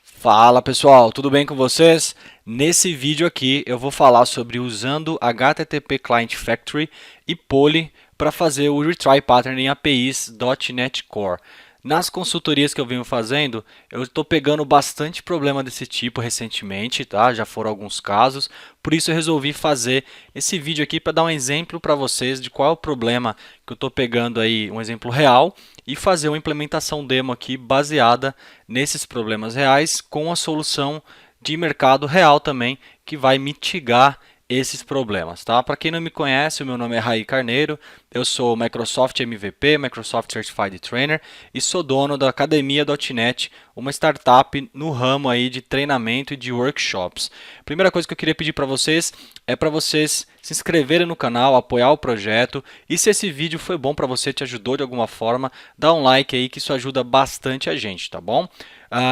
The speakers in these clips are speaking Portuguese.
Fala pessoal, tudo bem com vocês? Nesse vídeo aqui eu vou falar sobre usando HTTP Client Factory e Poly para fazer o Retry Pattern em APIs .NET Core. Nas consultorias que eu venho fazendo, eu estou pegando bastante problema desse tipo recentemente, tá? Já foram alguns casos, por isso eu resolvi fazer esse vídeo aqui para dar um exemplo para vocês de qual é o problema que eu estou pegando aí, um exemplo real, e fazer uma implementação demo aqui baseada nesses problemas reais com a solução de mercado real também que vai mitigar esses problemas, tá? Para quem não me conhece, o meu nome é Raí Carneiro, eu sou Microsoft MVP, Microsoft Certified Trainer e sou dono da Academia.net, uma startup no ramo aí de treinamento e de workshops. Primeira coisa que eu queria pedir para vocês é para vocês se inscreverem no canal, apoiar o projeto e se esse vídeo foi bom para você, te ajudou de alguma forma, dá um like aí que isso ajuda bastante a gente, tá bom?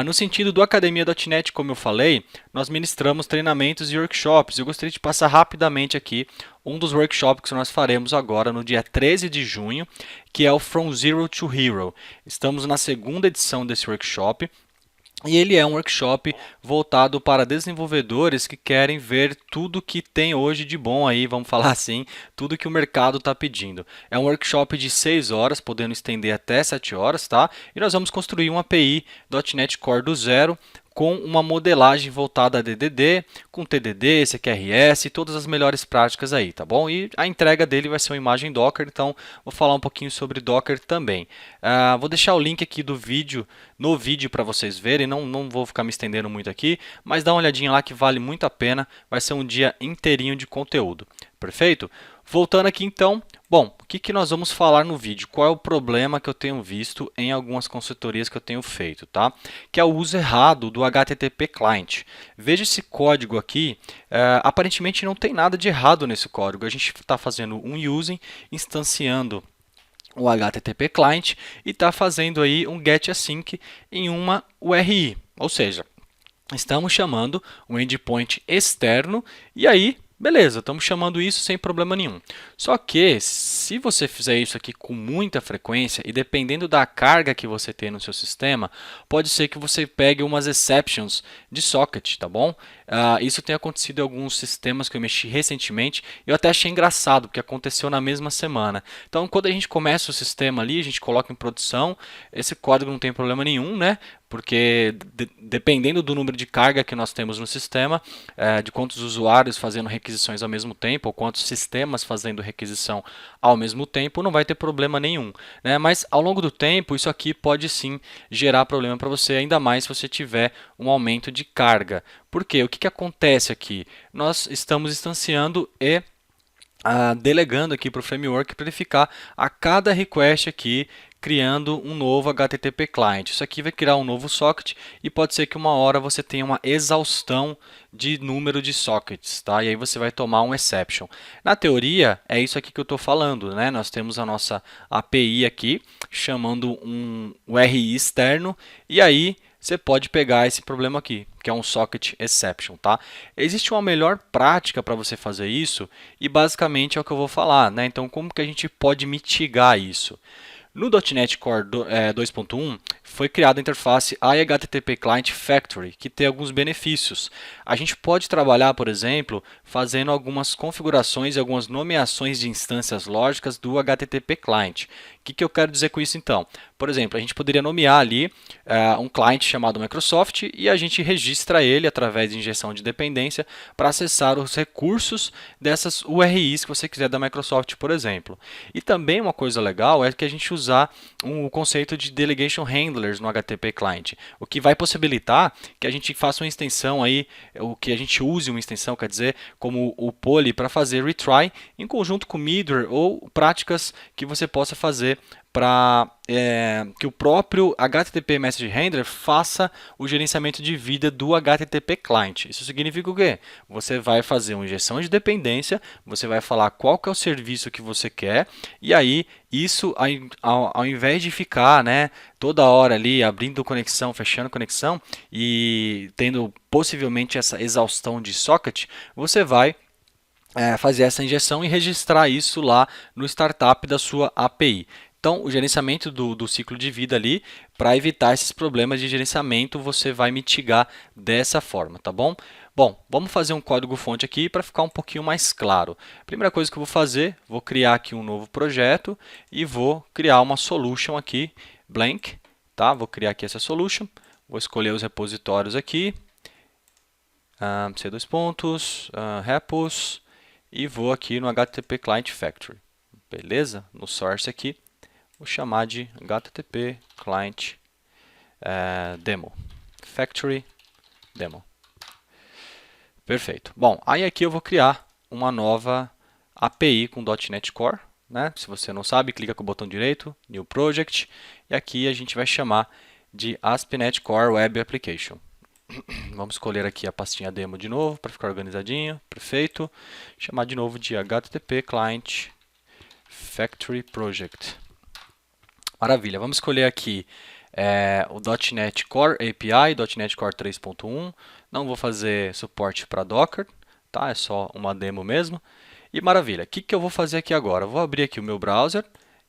No sentido do Academia.net, como eu falei, nós ministramos treinamentos e workshops. Eu gostaria de passar rapidamente aqui um dos workshops que nós faremos agora no dia 13 de junho, que é o From Zero to Hero. Estamos na segunda edição desse workshop. E ele é um workshop voltado para desenvolvedores que querem ver tudo que tem hoje de bom aí, vamos falar assim, tudo que o mercado está pedindo. É um workshop de 6 horas, podendo estender até 7 horas, tá? E nós vamos construir uma API .NET Core do zero, com uma modelagem voltada a DDD, com TDD, CQRS e todas as melhores práticas aí, tá bom? E a entrega dele vai ser uma imagem Docker, então vou falar um pouquinho sobre Docker também. Vou deixar o link aqui do vídeo, no vídeo para vocês verem, não vou ficar me estendendo muito aqui, mas dá uma olhadinha lá que vale muito a pena, vai ser um dia inteirinho de conteúdo, perfeito? Voltando aqui então, bom, o que nós vamos falar no vídeo? Qual é o problema que eu tenho visto em algumas consultorias que eu tenho feito, tá? Que é o uso errado do HTTP Client. Veja esse código aqui, aparentemente não tem nada de errado nesse código. A gente está fazendo um using, instanciando o HTTP Client e está fazendo aí um GET Async em uma URI, ou seja, estamos chamando um endpoint externo e aí beleza, estamos chamando isso sem problema nenhum. Só que, se você fizer isso aqui com muita frequência e dependendo da carga que você tem no seu sistema, pode ser que você pegue umas exceptions de socket, tá bom? Isso tem acontecido em alguns sistemas que eu mexi recentemente e eu até achei engraçado, porque aconteceu na mesma semana. Então, quando a gente começa o sistema ali, a gente coloca em produção, esse código não tem problema nenhum, né? Porque dependendo do número de carga que nós temos no sistema, de quantos usuários fazendo requisições ao mesmo tempo, ou quantos sistemas fazendo requisição ao mesmo tempo, não vai ter problema nenhum, né? Mas ao longo do tempo, isso aqui pode sim gerar problema para você, ainda mais se você tiver um aumento de carga. Por quê? O que acontece aqui? Nós estamos instanciando e delegando aqui para o framework para ele ficar a cada request aqui criando um novo HTTP client. Isso aqui vai criar um novo socket e pode ser que uma hora você tenha uma exaustão de número de sockets, tá? E aí você vai tomar um exception. Na teoria, é isso aqui que eu estou falando, né? Nós temos a nossa API aqui chamando um URI externo e aí você pode pegar esse problema aqui, que é um socket exception, tá? Existe uma melhor prática para você fazer isso e basicamente é o que eu vou falar, né? Então, como que a gente pode mitigar isso? No .NET Core 2.1 foi criada a interface iHTTP Client Factory, que tem alguns benefícios. A gente pode trabalhar, por exemplo, fazendo algumas configurações e algumas nomeações de instâncias lógicas do HTTP Client. O que eu quero dizer com isso então? Por exemplo, a gente poderia nomear ali um cliente chamado Microsoft e a gente registra ele através de injeção de dependência para acessar os recursos dessas URIs que você quiser da Microsoft, por exemplo. E também uma coisa legal é que a gente usar o conceito de Delegation Handlers no HTTP Client, o que vai possibilitar que a gente faça uma extensão aí, o que a gente use uma extensão, quer dizer, como o Poly para fazer retry em conjunto com Midware ou práticas que você possa fazer para que o próprio HTTP Message Handler faça o gerenciamento de vida do HTTP Client. Isso significa o quê? Você vai fazer uma injeção de dependência, você vai falar qual que é o serviço que você quer, e aí isso, ao invés de ficar toda hora ali abrindo conexão, fechando conexão e tendo possivelmente essa exaustão de socket, você vai fazer essa injeção e registrar isso lá no startup da sua API. Então, o gerenciamento do ciclo de vida ali, para evitar esses problemas de gerenciamento, você vai mitigar dessa forma, tá bom? Bom, vamos fazer um código-fonte aqui para ficar um pouquinho mais claro. Primeira coisa que eu vou fazer, vou criar aqui um novo projeto e vou criar uma solution aqui, blank, tá? Vou criar aqui essa solution, vou escolher os repositórios aqui, C2 pontos, repos, e vou aqui no HTTP Client Factory, beleza? No source aqui, vou chamar de HTTP Client Demo, Factory Demo. Perfeito. Bom, aí aqui eu vou criar uma nova API com .NET Core, né? Se você não sabe, clica com o botão direito, New Project, e aqui a gente vai chamar de ASP.NET Core Web Application. Vamos escolher aqui a pastinha demo de novo para ficar organizadinho, perfeito. Chamar de novo de HTTP Client Factory Project. Maravilha, vamos escolher aqui o .NET Core API, .NET Core 3.1. Não vou fazer suporte para Docker, tá? É só uma demo mesmo. E maravilha, o que eu vou fazer aqui agora? Eu vou abrir aqui o meu browser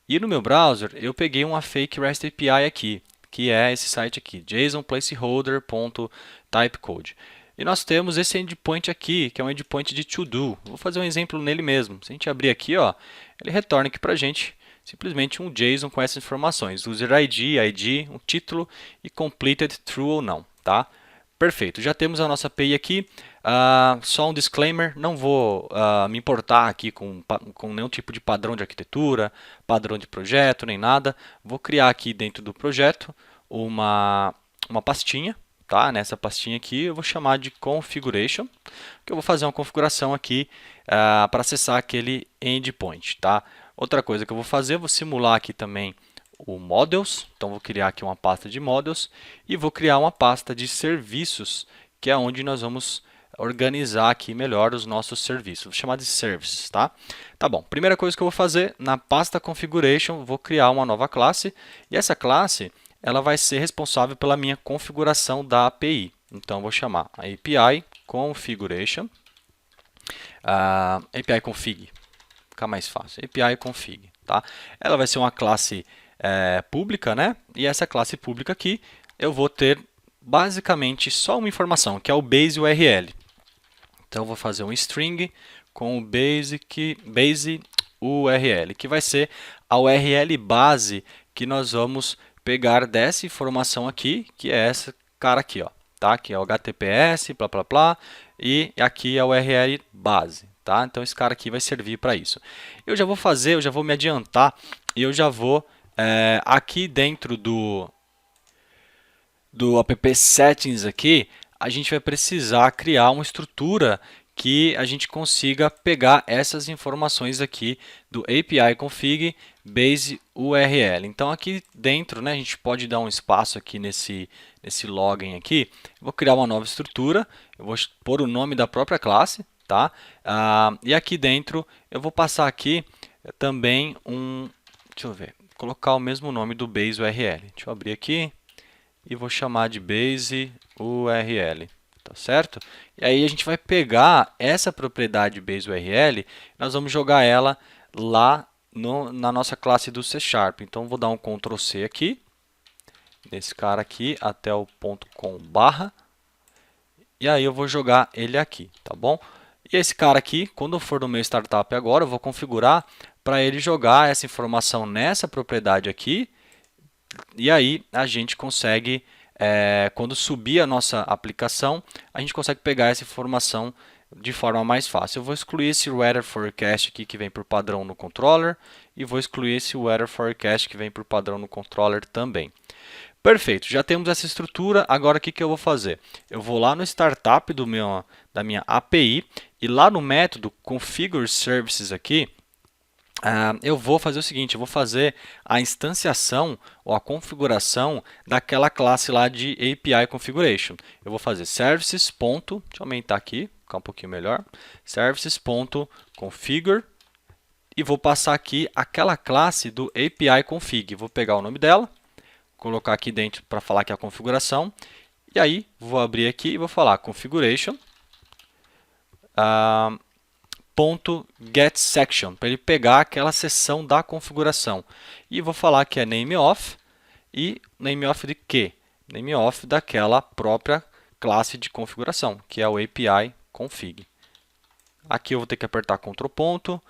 e no meu browser eu peguei uma fake REST API aqui, que é esse site aqui, jasonplaceholder.typecode. E nós temos esse endpoint aqui, que é um endpoint de to-do. Vou fazer um exemplo nele mesmo. Se a gente abrir aqui, ó, ele retorna aqui para a gente simplesmente um JSON com essas informações, user ID, um título e completed true ou não, tá? Perfeito, já temos a nossa API aqui. Só um disclaimer, não vou me importar aqui com nenhum tipo de padrão de arquitetura, padrão de projeto, nem nada. Vou criar aqui dentro do projeto uma pastinha, tá? Nessa pastinha aqui eu vou chamar de configuration, que eu vou fazer uma configuração aqui para acessar aquele endpoint, tá? Outra coisa que eu vou fazer, eu vou simular aqui também o models, então vou criar aqui uma pasta de models e vou criar uma pasta de serviços, que é onde nós vamos organizar aqui melhor os nossos serviços. Vou chamar de services, tá? Tá bom, primeira coisa que eu vou fazer, na pasta configuration, vou criar uma nova classe e essa classe ela vai ser responsável pela minha configuração da API. Então, vou chamar a API configuration, API config, fica mais fácil, API config, tá? Ela vai ser uma classe pública, né? E essa classe pública aqui, eu vou ter basicamente só uma informação, que é o base URL. Então, eu vou fazer um string com o base URL, que vai ser a URL base que nós vamos pegar dessa informação aqui, que é essa cara aqui, ó, tá? Que é o HTTPS, blá blá blá, e aqui é a URL base, tá? Então esse cara aqui vai servir para isso. Eu já vou me adiantar e eu já vou aqui dentro do app settings aqui, a gente vai precisar criar uma estrutura que a gente consiga pegar essas informações aqui do API config base URL. Então aqui dentro, né, a gente pode dar um espaço aqui nesse login aqui. Vou criar uma nova estrutura, eu vou pôr o nome da própria classe, tá? E aqui dentro eu vou passar aqui também deixa eu ver, colocar o mesmo nome do base URL. Deixa eu abrir aqui e vou chamar de base URL. Tá certo? E aí a gente vai pegar essa propriedade base URL, nós vamos jogar ela lá na nossa classe do C#. Então vou dar um Ctrl C aqui, nesse cara aqui, até o ponto .com barra, e aí eu vou jogar ele aqui, tá bom? E esse cara aqui, quando eu for no meu startup agora, eu vou configurar para ele jogar essa informação nessa propriedade aqui, e aí a gente consegue quando subir a nossa aplicação, a gente consegue pegar essa informação de forma mais fácil. Eu vou excluir esse weather forecast aqui que vem por padrão no controller e vou excluir esse weather forecast que vem por padrão no controller também. Perfeito, já temos essa estrutura. Agora o que eu vou fazer? Eu vou lá no startup da minha API e lá no método configure services aqui, eu vou fazer o seguinte, eu vou fazer a instanciação ou a configuração daquela classe lá de API configuration. Eu vou fazer services. Deixa eu aumentar aqui, ficar um pouquinho melhor. Services.configure e vou passar aqui aquela classe do API config. Vou pegar o nome dela, colocar aqui dentro para falar que é a configuração. E aí, vou abrir aqui e vou falar configuration. .getSection, para ele pegar aquela seção da configuração. E vou falar que é nameOf, e nameOf de quê? NameOf daquela própria classe de configuração, que é o API config. Aqui eu vou ter que apertar Ctrl ponto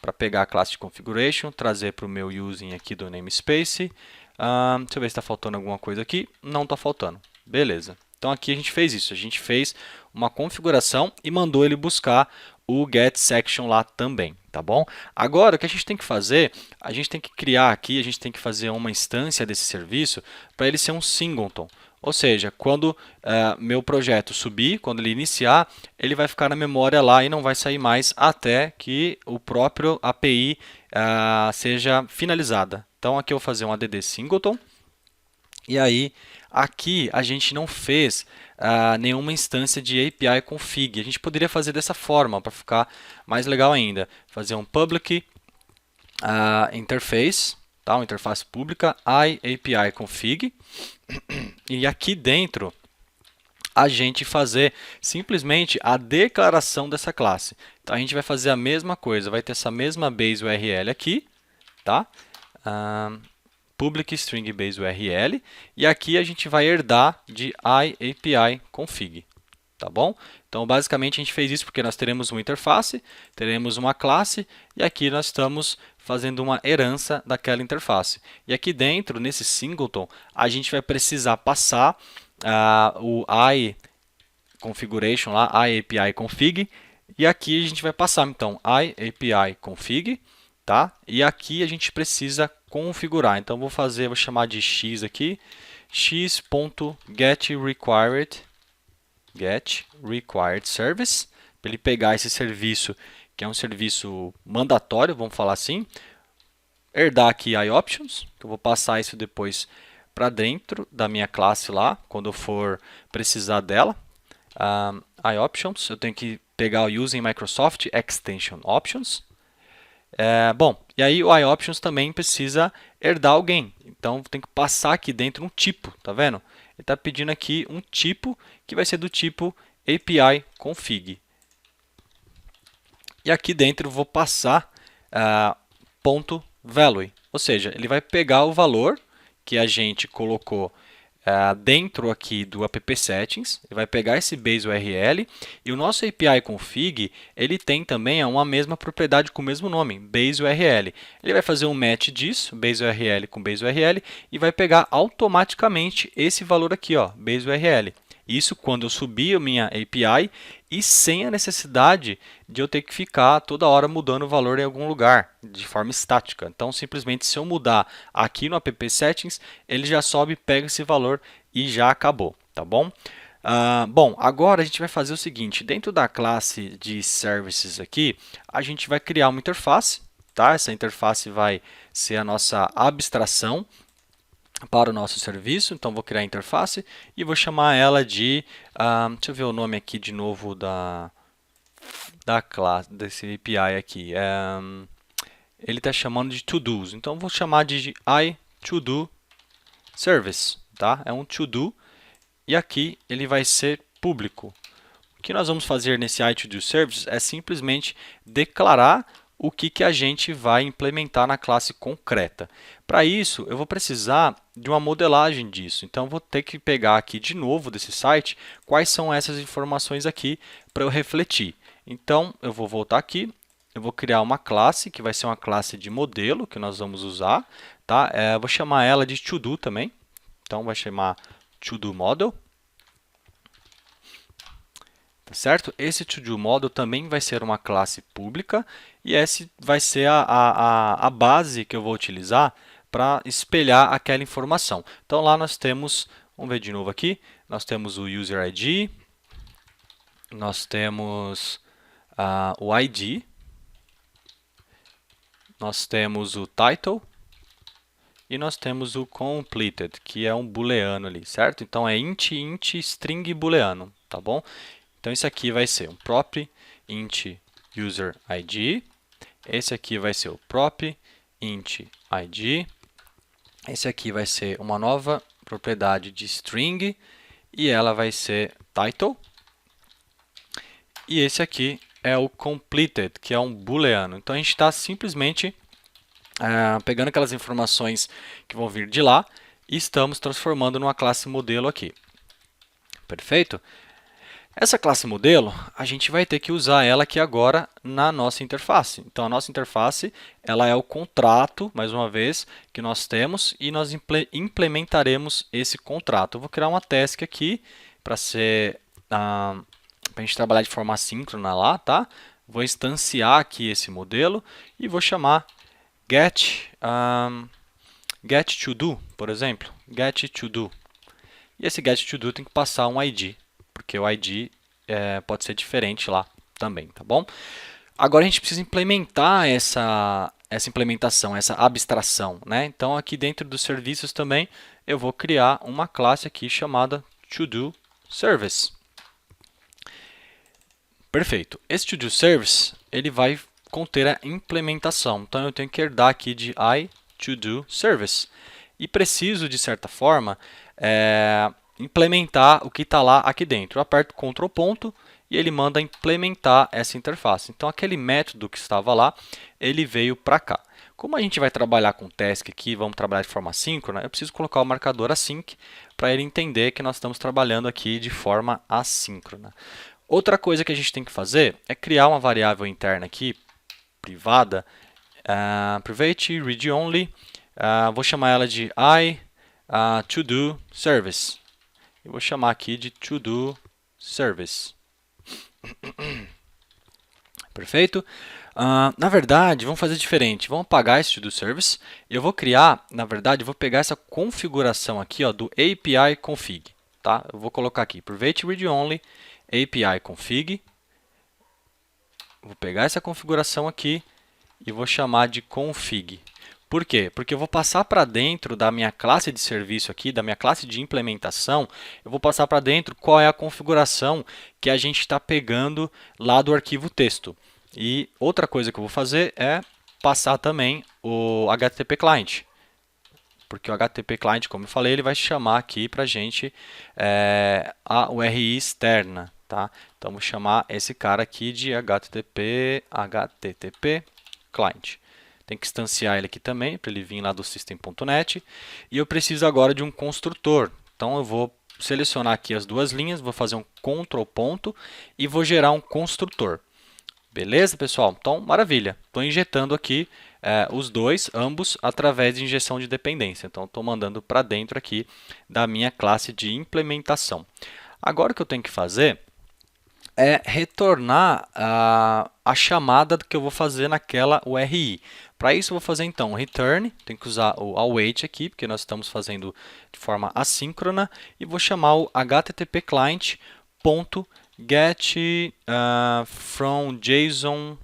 para pegar a classe de configuration, trazer para o meu using aqui do namespace. Deixa eu ver se está faltando alguma coisa aqui. Não está faltando. Beleza. Então aqui a gente fez isso. A gente fez uma configuração e mandou ele buscar o getSection lá também, tá bom? Agora o que a gente tem que fazer, a gente tem que criar aqui, a gente tem que fazer uma instância desse serviço para ele ser um singleton. Ou seja, quando meu projeto subir, quando ele iniciar, ele vai ficar na memória lá e não vai sair mais até que o próprio API seja finalizada. Então aqui eu vou fazer um add singleton. E aí, aqui a gente não fez nenhuma instância de API config. A gente poderia fazer dessa forma para ficar mais legal ainda. Fazer um public interface, tá? Uma interface pública, API config. E aqui dentro a gente fazer simplesmente a declaração dessa classe. Então a gente vai fazer a mesma coisa, vai ter essa mesma base URL aqui, tá? Public string base URL, e aqui a gente vai herdar de IAPI config, tá bom? Então basicamente a gente fez isso porque nós teremos uma interface, teremos uma classe, e aqui nós estamos fazendo uma herança daquela interface. E aqui dentro, nesse singleton, a gente vai precisar passar o configuration lá, IAPI config, e aqui a gente vai passar então IAPI config, tá? E aqui a gente precisa configurar. Então vou chamar de x aqui, x.getRequiredService, para ele pegar esse serviço, que é um serviço mandatório, vamos falar assim, herdar aqui iOptions, que eu vou passar isso depois para dentro da minha classe lá, quando eu for precisar dela. iOptions, eu tenho que pegar o using Microsoft Extension Options. Bom, e aí o iOptions também precisa herdar alguém. Então tem que passar aqui dentro um tipo, tá vendo? Ele está pedindo aqui um tipo que vai ser do tipo API config. E aqui dentro eu vou passar .value, ou seja, ele vai pegar o valor que a gente colocou dentro aqui do app settings, ele vai pegar esse base URL, e o nosso API config, ele tem também uma mesma propriedade com o mesmo nome, base URL. Ele vai fazer um match disso, base URL com base URL, e vai pegar automaticamente esse valor aqui, ó, base URL. Isso quando eu subir a minha API e sem a necessidade de eu ter que ficar toda hora mudando o valor em algum lugar, de forma estática. Então, simplesmente, se eu mudar aqui no app settings, ele já sobe, pega esse valor e já acabou, tá bom? Bom, agora a gente vai fazer o seguinte, dentro da classe de services aqui, a gente vai criar uma interface, tá? Essa interface vai ser a nossa abstração para o nosso serviço. Então vou criar a interface e vou chamar ela de, deixa eu ver o nome aqui de novo da classe, desse API aqui. Ele está chamando de to-dos, então vou chamar de iToDoService, tá? É um to-do e aqui ele vai ser público. O que nós vamos fazer nesse iToDoService é simplesmente declarar o que a gente vai implementar na classe concreta. Para isso, eu vou precisar de uma modelagem disso. Então, vou ter que pegar aqui de novo desse site quais são essas informações aqui para eu refletir. Então, eu vou voltar aqui, eu vou criar uma classe, que vai ser uma classe de modelo, que nós vamos usar. Tá? Eu vou chamar ela de ToDo também. Então, vai chamar ToDoModel. Certo? Esse ToDoModel também vai ser uma classe pública e esse vai ser a base que eu vou utilizar para espelhar aquela informação. Então lá nós temos, vamos ver de novo aqui, nós temos o user ID, nós temos o ID, nós temos o title e nós temos o completed, que é um booleano ali, certo? Então é int, string booleano, tá bom? Então, isso aqui vai ser um prop int user ID. Esse aqui vai ser o prop int ID. Esse aqui vai ser uma nova propriedade de string e ela vai ser title. E esse aqui é o completed, que é um booleano. Então a gente está simplesmente pegando aquelas informações que vão vir de lá e estamos transformando numa classe modelo aqui. Perfeito? Essa classe modelo, a gente vai ter que usar ela aqui agora na nossa interface. Então, a nossa interface ela é o contrato, mais uma vez, que nós temos e nós implementaremos esse contrato. Eu vou criar uma task aqui para a gente trabalhar de forma assíncrona lá, tá? Vou instanciar aqui esse modelo e vou chamar getToDo, por exemplo, getToDo. E esse getToDo tem que passar um ID, porque o ID pode ser diferente lá também, tá bom? Agora a gente precisa implementar essa implementação, essa abstração, né? Então aqui dentro dos serviços também eu vou criar uma classe aqui chamada ToDoService. Perfeito. Esse ToDoService ele vai conter a implementação. Então eu tenho que herdar aqui de iToDoService. E preciso, de certa forma, implementar o que está lá aqui dentro. Eu aperto Ctrl ponto e ele manda implementar essa interface. Então aquele método que estava lá, ele veio para cá. Como a gente vai trabalhar com task aqui, vamos trabalhar de forma assíncrona, eu preciso colocar o marcador async para ele entender que nós estamos trabalhando aqui de forma assíncrona. Outra coisa que a gente tem que fazer é criar uma variável interna aqui, privada, private read only, vou chamar ela de iToDoService. E vou chamar aqui de ToDoService. Perfeito? Na verdade, vamos fazer diferente. Vamos apagar esse ToDoService. Eu vou criar, na verdade, eu vou pegar essa configuração aqui ó, do API config. Tá? Eu vou colocar aqui, private read only, API config. Vou pegar essa configuração aqui e vou chamar de config. Por quê? Porque eu vou passar para dentro da minha classe de serviço aqui, da minha classe de implementação, eu vou passar para dentro qual é a configuração que a gente está pegando lá do arquivo texto. E outra coisa que eu vou fazer é passar também o HTTP Client. Porque o HTTP Client, como eu falei, ele vai chamar aqui para a gente a URI externa. Tá? Então, vou chamar esse cara aqui de HTTP Client. Tem que instanciar ele aqui também, para ele vir lá do system.net. E eu preciso agora de um construtor. Então, eu vou selecionar aqui as duas linhas, vou fazer um Ctrl ponto e vou gerar um construtor. Beleza, pessoal? Então, maravilha. Estou injetando aqui os dois, ambos, através de injeção de dependência. Então, estou mandando para dentro aqui da minha classe de implementação. Agora, o que eu tenho que fazer é retornar a chamada que eu vou fazer naquela URI. Para isso, eu vou fazer então return, tem que usar o await aqui, porque nós estamos fazendo de forma assíncrona, e vou chamar o http client.get from JSON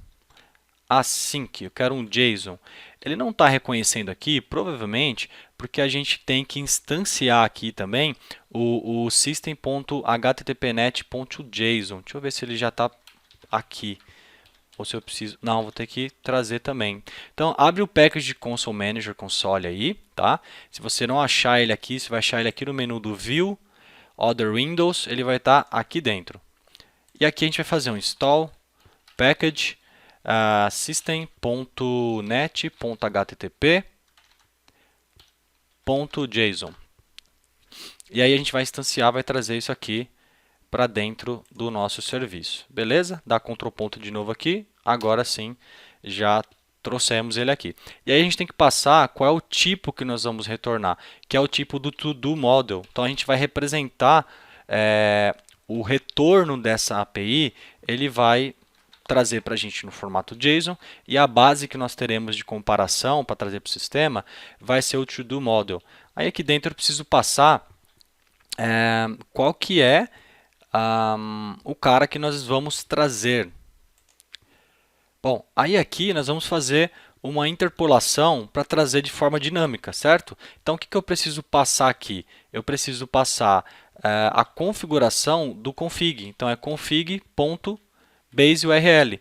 async. Eu quero um JSON. Ele não está reconhecendo aqui, provavelmente, porque a gente tem que instanciar aqui também o system.httpnet.json. Deixa eu ver se ele já está aqui. Ou se eu preciso... Não, vou ter que trazer também. Então, abre o Package Console Manager console aí, tá? Se você não achar ele aqui, você vai achar ele aqui no menu do View, Other Windows, ele vai estar aqui dentro. E aqui a gente vai fazer um install package system.net.http.json. E aí a gente vai instanciar, vai trazer isso aqui para dentro do nosso serviço. Beleza? Dá Ctrl ponto de novo aqui. Agora sim, já trouxemos ele aqui. E aí a gente tem que passar qual é o tipo que nós vamos retornar, que é o tipo do ToDo Model. Então a gente vai representar o retorno dessa API, ele vai trazer para a gente no formato JSON, e a base que nós teremos de comparação para trazer para o sistema vai ser o ToDo Model. Aí aqui dentro eu preciso passar qual que é o cara que nós vamos trazer. Bom, aí aqui nós vamos fazer uma interpolação para trazer de forma dinâmica, certo? Então, o que eu preciso passar aqui? Eu preciso passar a configuração do config. Então, é config.baseURL.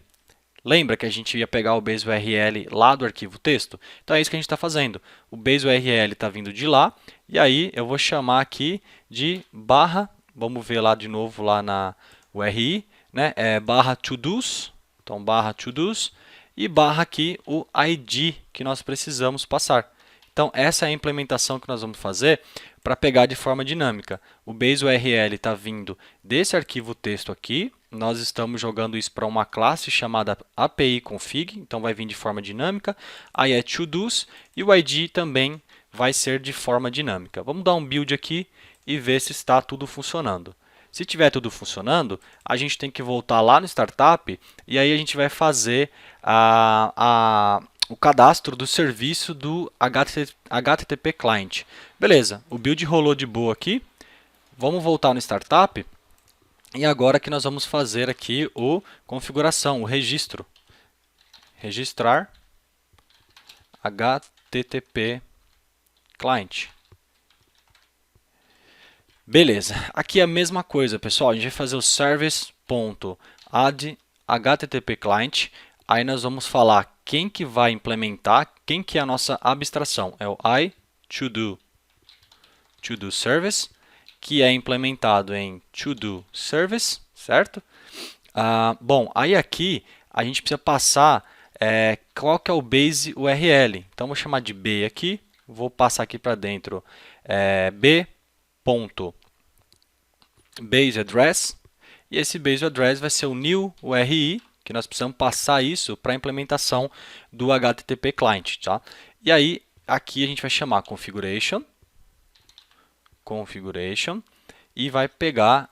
Lembra que a gente ia pegar o baseURL lá do arquivo texto? Então, é isso que a gente está fazendo. O baseURL está vindo de lá, e aí eu vou chamar aqui de barra, vamos ver lá de novo lá na URI, né? Barra todos, Então, barra todos e barra aqui o ID que nós precisamos passar. Então, essa é a implementação que nós vamos fazer para pegar de forma dinâmica. O base URL está vindo desse arquivo texto aqui. Nós estamos jogando isso para uma classe chamada API config, então vai vir de forma dinâmica. Aí é todos e o ID também vai ser de forma dinâmica. Vamos dar um build aqui e ver se está tudo funcionando. Se tiver tudo funcionando, a gente tem que voltar lá no Startup e aí a gente vai fazer o cadastro do serviço do HTTP Client. Beleza, o build rolou de boa aqui. Vamos voltar no Startup. E agora que nós vamos fazer aqui o configuração, o registro. Registrar HTTP Client. Beleza, aqui é a mesma coisa, pessoal. A gente vai fazer o service.add HTTP Client. Aí nós vamos falar quem que vai implementar, quem que é a nossa abstração. É o iToDo Service, que é implementado em ToDo Service, certo? Bom, aí aqui a gente precisa passar qual que é o base URL. Então, vou chamar de B aqui, vou passar aqui para dentro b.base address, e esse base address vai ser o new URI, que nós precisamos passar isso para a implementação do HTTP Client. Tá? E aí, aqui a gente vai chamar configuration, e vai pegar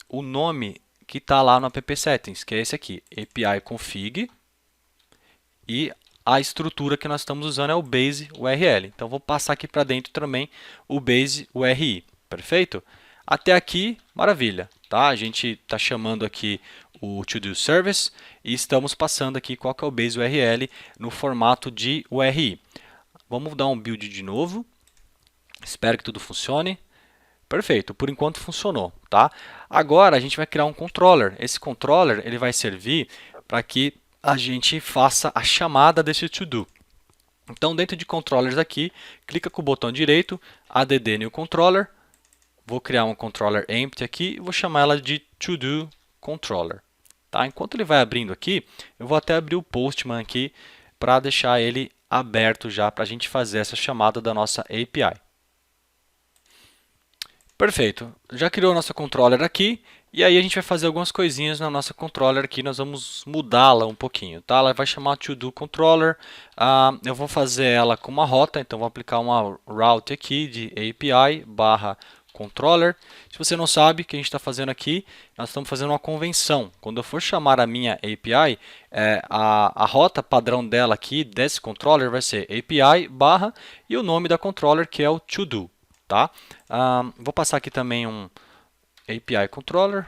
o nome que está lá no app settings, que é esse aqui, API config, e a estrutura que nós estamos usando é o base URL. Então, vou passar aqui para dentro também o base URI. Perfeito? Até aqui, maravilha. Tá? A gente está chamando aqui o ToDo Service e estamos passando aqui qual que é o base URL no formato de URI. Vamos dar um build de novo. Espero que tudo funcione. Perfeito, por enquanto funcionou. Tá? Agora a gente vai criar um controller. Esse controller ele vai servir para que a gente faça a chamada desse ToDo. Então, dentro de controllers aqui, clica com o botão direito, add new controller. Vou criar um controller empty aqui e vou chamar ela de ToDo controller. Tá? Enquanto ele vai abrindo aqui, eu vou até abrir o Postman aqui para deixar ele aberto já para a gente fazer essa chamada da nossa API. Perfeito, já criou a nossa controller aqui e aí a gente vai fazer algumas coisinhas na nossa controller aqui, nós vamos mudá-la um pouquinho. Tá? Ela vai chamar ToDo controller, eu vou fazer ela com uma rota, então vou aplicar uma route aqui de API barra controller. Se você não sabe o que a gente está fazendo aqui, nós estamos fazendo uma convenção. Quando eu for chamar a minha API, a rota padrão dela aqui, desse controller, vai ser API barra e o nome da controller que é o ToDo. Tá? Vou passar aqui também um API controller.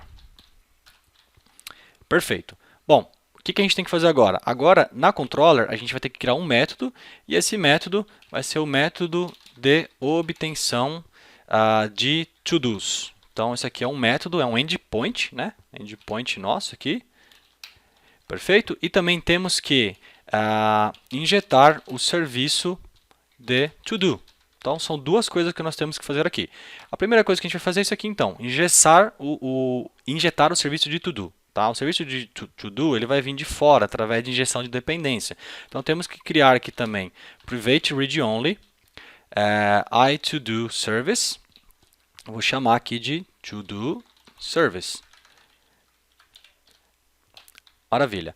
Perfeito. Bom, o que a gente tem que fazer agora? Agora, na controller, a gente vai ter que criar um método e esse método vai ser o método de obtenção de ToDos. Então, esse aqui é um método, é um endpoint, né? Endpoint nosso aqui. Perfeito? E também temos que injetar o serviço de ToDo. Então, são duas coisas que nós temos que fazer aqui. A primeira coisa que a gente vai fazer é isso aqui, então. Injetar o serviço de ToDo. Tá? O serviço de ToDo ele vai vir de fora, através de injeção de dependência. Então, temos que criar aqui também private read only, iToDo service. Vou chamar aqui de ToDo service. Maravilha.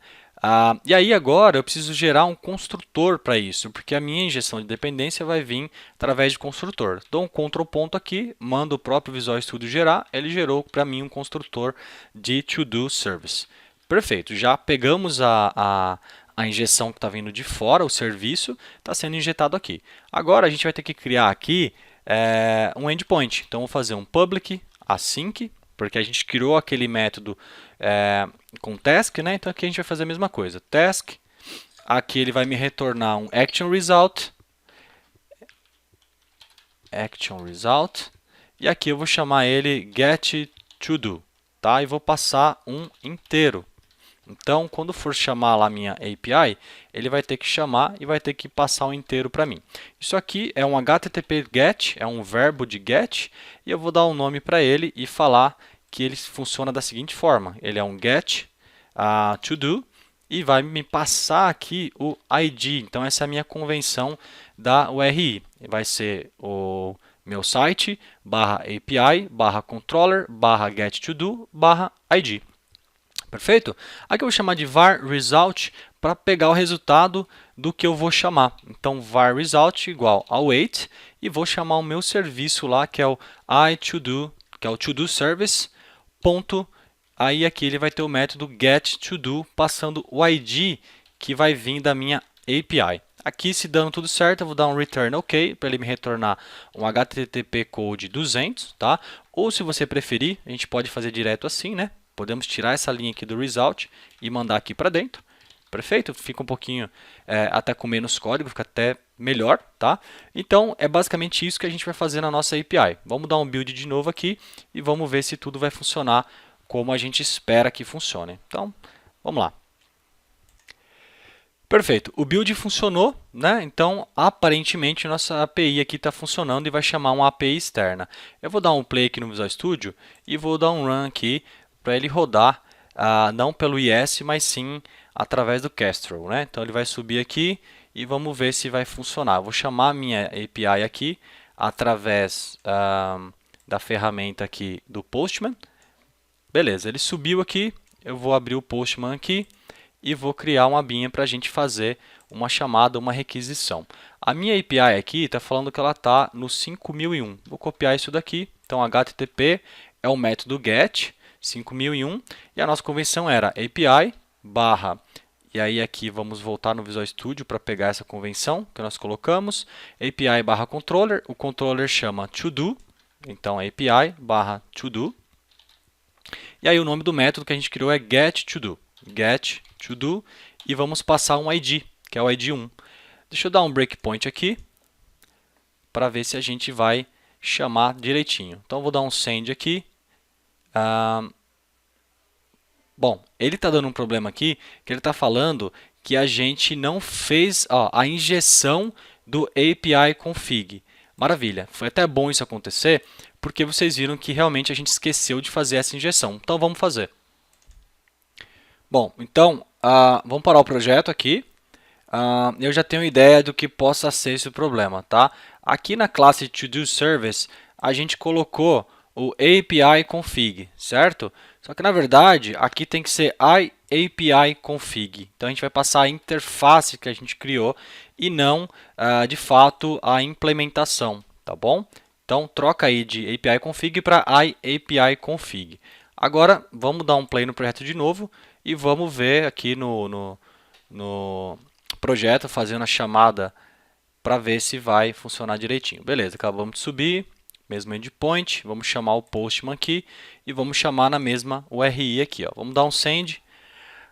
E aí agora eu preciso gerar um construtor para isso, porque a minha injeção de dependência vai vir através de construtor. Dou um Ctrl ponto aqui, mando o próprio Visual Studio gerar, ele gerou para mim um construtor de ToDo Service. Perfeito, já pegamos a injeção que está vindo de fora, o serviço, está sendo injetado aqui. Agora a gente vai ter que criar aqui um endpoint. Então vou fazer um public async, porque a gente criou aquele método com task, né? Então aqui a gente vai fazer a mesma coisa. Task, aqui ele vai me retornar um action result. E aqui eu vou chamar ele getToDo, tá? E vou passar um inteiro. Então, quando for chamar lá a minha API, ele vai ter que chamar e vai ter que passar um inteiro para mim. Isso aqui é um HTTP GET, é um verbo de GET, e eu vou dar um nome para ele e falar que ele funciona da seguinte forma. Ele é um GET ToDo, e vai me passar aqui o ID. Então, essa é a minha convenção da URI. Vai ser o meu site, /API, /controller, /getToDo, /ID. Perfeito? Aqui eu vou chamar de var result para pegar o resultado do que eu vou chamar. Então, var result igual await e vou chamar o meu serviço lá, que é o iToDo, que é o ToDo Service, ponto. Aí aqui ele vai ter o método getToDo passando o ID que vai vir da minha API. Aqui, se dando tudo certo, eu vou dar um return OK para ele me retornar um HTTP code 200, tá? Ou se você preferir, a gente pode fazer direto assim, né? Podemos tirar essa linha aqui do result e mandar aqui para dentro. Perfeito? Fica um pouquinho até com menos código, fica até melhor, tá? Então, é basicamente isso que a gente vai fazer na nossa API. Vamos dar um build de novo aqui e vamos ver se tudo vai funcionar como a gente espera que funcione. Então, vamos lá. Perfeito, o build funcionou, né? Então aparentemente nossa API aqui está funcionando e vai chamar uma API externa. Eu vou dar um play aqui no Visual Studio e vou dar um run aqui para ele rodar, não pelo IS, mas sim através do Kestrel, né? Então ele vai subir aqui e vamos ver se vai funcionar. Eu vou chamar a minha API aqui através da ferramenta aqui do Postman. Beleza, ele subiu aqui, eu vou abrir o Postman aqui e vou criar uma abinha para a gente fazer uma chamada, uma requisição. A minha API aqui está falando que ela está no 5001. Vou copiar isso daqui. Então, HTTP é o método get 5001 e a nossa convenção era API barra, e aí aqui vamos voltar no Visual Studio para pegar essa convenção que nós colocamos, API barra controller, o controller chama ToDo, então API barra ToDo, e aí o nome do método que a gente criou é getToDo. GetToDo e vamos passar um ID, que é o ID 1. Deixa eu dar um breakpoint aqui para ver se a gente vai chamar direitinho. Então, vou dar um send aqui. Bom, ele está dando um problema aqui, que ele está falando que a gente não fez a injeção do API config. Maravilha, foi até bom isso acontecer, porque vocês viram que realmente a gente esqueceu de fazer essa injeção. Então, vamos fazer. Bom, então, vamos parar o projeto aqui. Eu já tenho ideia do que possa ser esse problema, tá? Aqui na classe ToDoService, a gente colocou o API config, certo? Só que, na verdade, aqui tem que ser iAPI config. Então, a gente vai passar a interface que a gente criou e não, de fato, a implementação, tá bom? Então, troca aí de API config para iAPI config. Agora, vamos dar um play no projeto de novo e vamos ver aqui no projeto, fazendo a chamada para ver se vai funcionar direitinho. Beleza, acabamos de subir, mesmo endpoint, vamos chamar o Postman aqui e vamos chamar na mesma URI aqui. Ó. Vamos dar um send.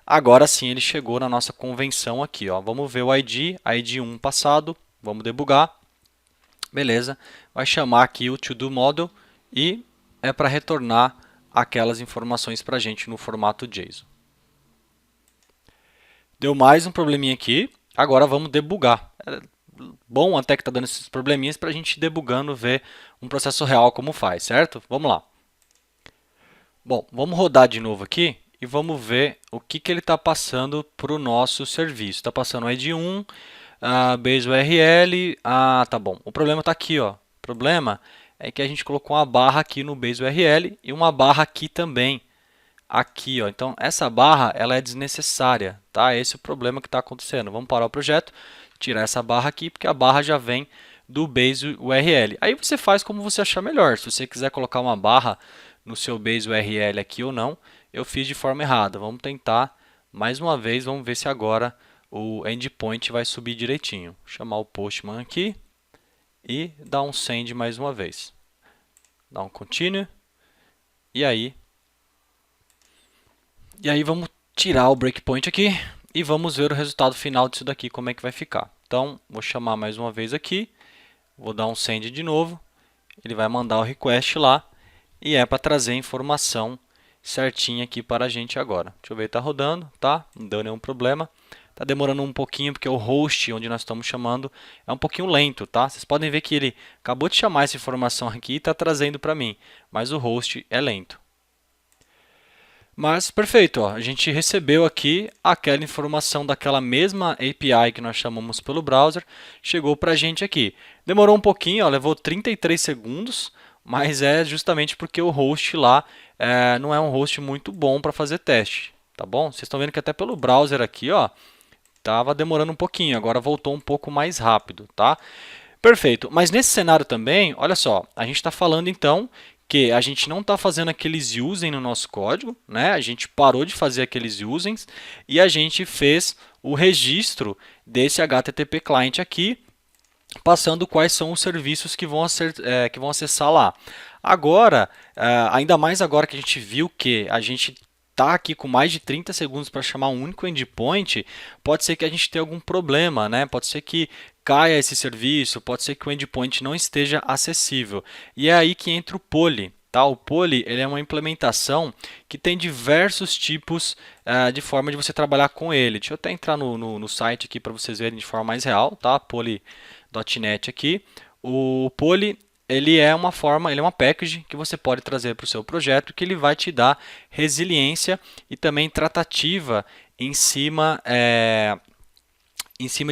Agora sim ele chegou na nossa convenção aqui. Ó. Vamos ver o ID 1 passado, vamos debugar. Beleza, vai chamar aqui o ToDo Model e é para retornar aquelas informações para a gente no formato JSON. Deu mais um probleminha aqui, agora vamos debugar. É bom até que está dando esses probleminhas para a gente debugando, ver um processo real como faz, certo? Vamos lá. Bom, vamos rodar de novo aqui e vamos ver o que ele está passando para o nosso serviço. Está passando o ID 1, base URL, tá bom. O problema está aqui, ó. O problema é que a gente colocou uma barra aqui no base URL e uma barra aqui também. Aqui, ó. Então, essa barra ela é desnecessária, tá? Esse é o problema que está acontecendo. Vamos parar o projeto, tirar essa barra aqui, porque a barra já vem do base URL. Aí você faz como você achar melhor. Se você quiser colocar uma barra no seu base URL aqui ou não, eu fiz de forma errada. Vamos tentar mais uma vez, vamos ver se agora o endpoint vai subir direitinho. Vou chamar o Postman aqui e dar um send mais uma vez. Dá um continue. E aí vamos tirar o breakpoint aqui e vamos ver o resultado final disso daqui, como é que vai ficar. Então, vou chamar mais uma vez aqui, vou dar um send de novo, ele vai mandar o request lá e é para trazer a informação certinha aqui para a gente agora. Deixa eu ver, está rodando, tá? Não deu nenhum problema. Está demorando um pouquinho porque o host onde nós estamos chamando é um pouquinho lento, tá? Vocês podem ver que ele acabou de chamar essa informação aqui e está trazendo para mim, mas o host é lento. Mas perfeito, ó, a gente recebeu aqui aquela informação daquela mesma API que nós chamamos pelo browser, chegou para a gente aqui. Demorou um pouquinho, ó, levou 33 segundos, mas é justamente porque o host lá não é um host muito bom para fazer teste, tá bom? Vocês estão vendo que até pelo browser aqui, ó, estava demorando um pouquinho, agora voltou um pouco mais rápido, tá? Perfeito. Mas nesse cenário também, olha só, a gente está falando então que a gente não está fazendo aqueles using no nosso código, né? A gente parou de fazer aqueles usings e a gente fez o registro desse HTTP client aqui, passando quais são os serviços que vão acessar lá. Agora, ainda mais agora que a gente viu que a gente está aqui com mais de 30 segundos para chamar um único endpoint, pode ser que a gente tenha algum problema, né? Pode ser que caia esse serviço, pode ser que o endpoint não esteja acessível. E é aí que entra o poly. Tá? O poly ele é uma implementação que tem diversos tipos de forma de você trabalhar com ele. Deixa eu até entrar no site aqui para vocês verem de forma mais real, tá? Poly.net aqui. O poly ele é uma forma, ele é uma package que você pode trazer para o seu projeto que ele vai te dar resiliência e também tratativa em cima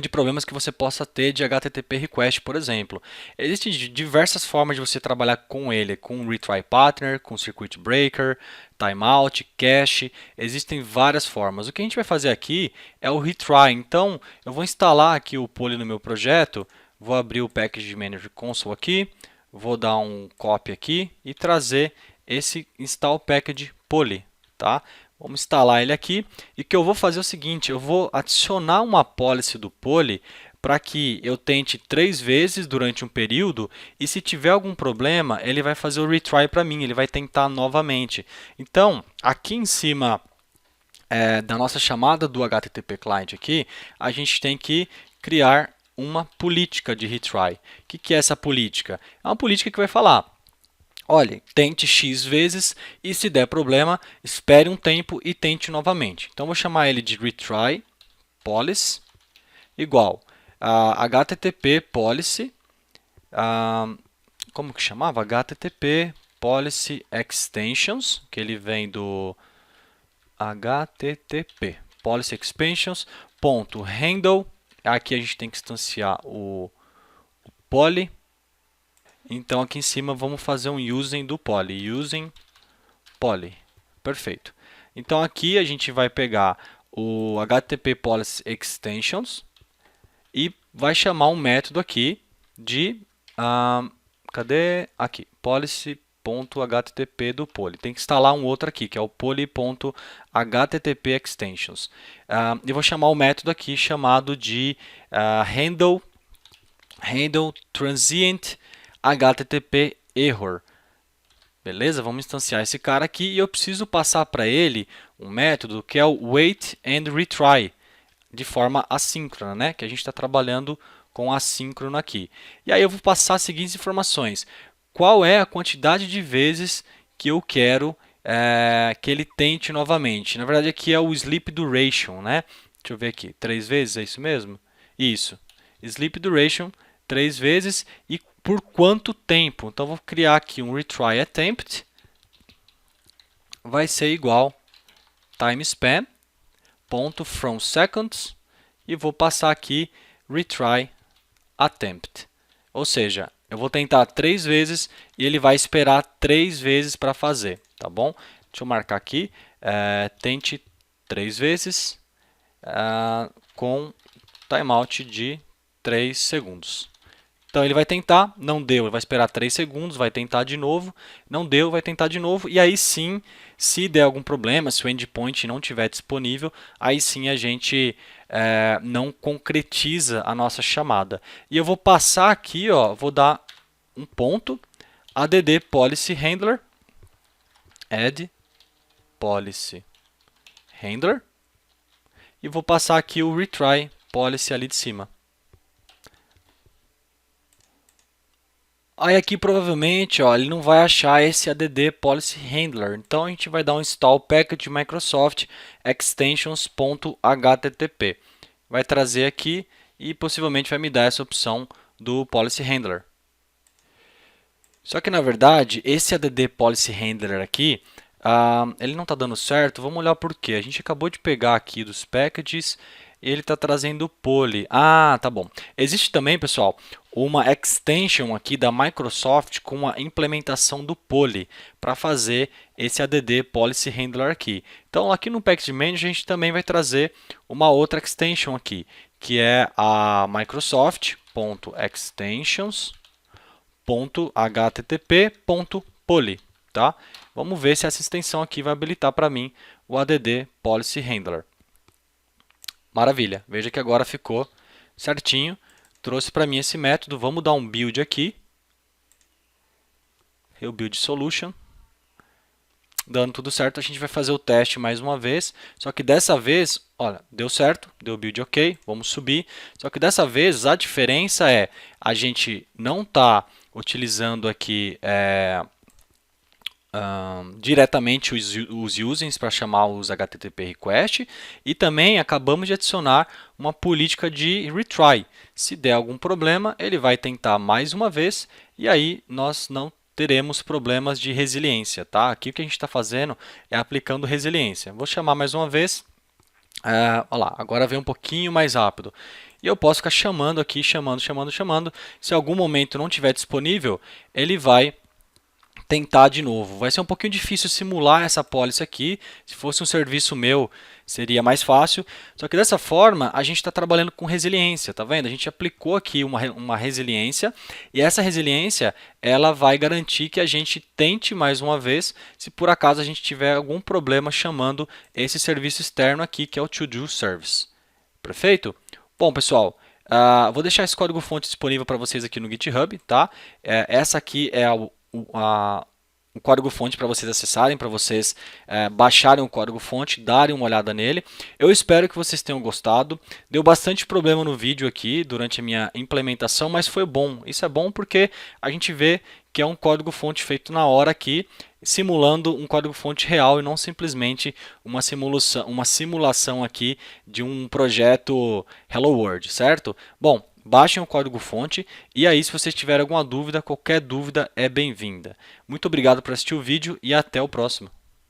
de problemas que você possa ter de HTTP request, por exemplo. Existem diversas formas de você trabalhar com ele, com retry partner, com circuit breaker, timeout, cache, existem várias formas. O que a gente vai fazer aqui é o retry. Então, eu vou instalar aqui o Poly no meu projeto, vou abrir o Package Manager Console aqui, vou dar um copy aqui e trazer esse install package Poly, tá? Vamos instalar ele aqui e o que eu vou fazer é o seguinte, eu vou adicionar uma policy do Poly para que eu tente 3 vezes durante um período e se tiver algum problema, ele vai fazer o retry para mim, ele vai tentar novamente. Então, aqui em cima da nossa chamada do HTTP client aqui, a gente tem que criar uma política de retry. O que é essa política? É uma política que vai falar: olha, tente X vezes e se der problema, espere um tempo e tente novamente. Então, vou chamar ele de retry policy igual a HTTP policy, como que chamava? HTTP policy extensions, que ele vem do HTTP policy extensions ponto handle. Aqui a gente tem que instanciar o poly. Então, aqui em cima, vamos fazer um using do poly. Using poly. Perfeito. Então, aqui a gente vai pegar o HTTP Policy Extensions e vai chamar um método aqui de... cadê? Aqui. Policy.http do poly. Tem que instalar um outro aqui, que é o poly.http extensions. Eu vou chamar o método aqui chamado de handle transient HTTP error. Beleza? Vamos instanciar esse cara aqui e eu preciso passar para ele um método que é o wait and retry, de forma assíncrona, né? Que a gente está trabalhando com assíncrono aqui. E aí eu vou passar as seguintes informações. Qual é a quantidade de vezes que eu quero que ele tente novamente? Na verdade, aqui é o sleep duration, né? Deixa eu ver aqui. 3 vezes, é isso mesmo? Isso. Sleep duration, 3 vezes e por quanto tempo. Então, vou criar aqui um retry attempt, vai ser igual time span, ponto from seconds, e vou passar aqui retry attempt. Ou seja, eu vou tentar 3 vezes e ele vai esperar 3 vezes para fazer, tá bom? Deixa eu marcar aqui, tente 3 vezes com timeout de 3 segundos. Então, ele vai tentar, não deu, ele vai esperar 3 segundos, vai tentar de novo, não deu, vai tentar de novo, e aí sim, se der algum problema, se o endpoint não estiver disponível, aí sim a gente não concretiza a nossa chamada. E eu vou passar aqui, ó, vou dar um ponto, add policy handler, add policy handler, e vou passar aqui o retry policy ali de cima. Aí aqui provavelmente ó, ele não vai achar esse add policy handler, então a gente vai dar um install package Microsoft extensions.http. Vai trazer aqui e possivelmente vai me dar essa opção do policy handler. Só que na verdade esse add policy handler aqui Ele não está dando certo, vamos olhar por quê. A gente acabou de pegar aqui dos packages, ele está trazendo poly. Ah, tá bom. Existe também, pessoal, uma extension aqui da Microsoft com a implementação do poly para fazer esse add policy handler aqui. Então, aqui no package manager a gente também vai trazer uma outra extension aqui, que é a Microsoft.extensions.http.poly, tá? Vamos ver se essa extensão aqui vai habilitar para mim o add policy handler. Maravilha, veja que agora ficou certinho, trouxe para mim esse método. Vamos dar um build aqui, build solution. Dando tudo certo, a gente vai fazer o teste mais uma vez, só que dessa vez, olha, deu certo, deu build ok, vamos subir, só que dessa vez a diferença é, a gente não está utilizando aqui diretamente os usings para chamar os HTTP request e também acabamos de adicionar uma política de retry. Se der algum problema, ele vai tentar mais uma vez e aí nós não teremos problemas de resiliência. Tá? Aqui o que a gente está fazendo é aplicando resiliência. Vou chamar mais uma vez. Olha lá, agora vem um pouquinho mais rápido. E eu posso ficar chamando aqui, chamando. Se em algum momento não estiver disponível, ele vai tentar de novo. Vai ser um pouquinho difícil simular essa policy aqui. Se fosse um serviço meu, seria mais fácil. Só que dessa forma, a gente está trabalhando com resiliência, tá vendo? A gente aplicou aqui uma resiliência e essa resiliência ela vai garantir que a gente tente mais uma vez se por acaso a gente tiver algum problema chamando esse serviço externo aqui, que é o To-Do Service. Perfeito? Bom, pessoal, vou deixar esse código-fonte disponível para vocês aqui no GitHub, tá? Essa aqui é o código-fonte para vocês acessarem, para vocês baixarem o código-fonte, darem uma olhada nele. Eu espero que vocês tenham gostado. Deu bastante problema no vídeo aqui durante a minha implementação, mas foi bom. Isso é bom porque a gente vê que é um código-fonte feito na hora aqui, simulando um código-fonte real e não simplesmente uma simulação aqui de um projeto Hello World, certo? Bom, baixem o código-fonte e aí, se vocês tiverem alguma dúvida, qualquer dúvida é bem-vinda. Muito obrigado por assistir o vídeo e até o próximo.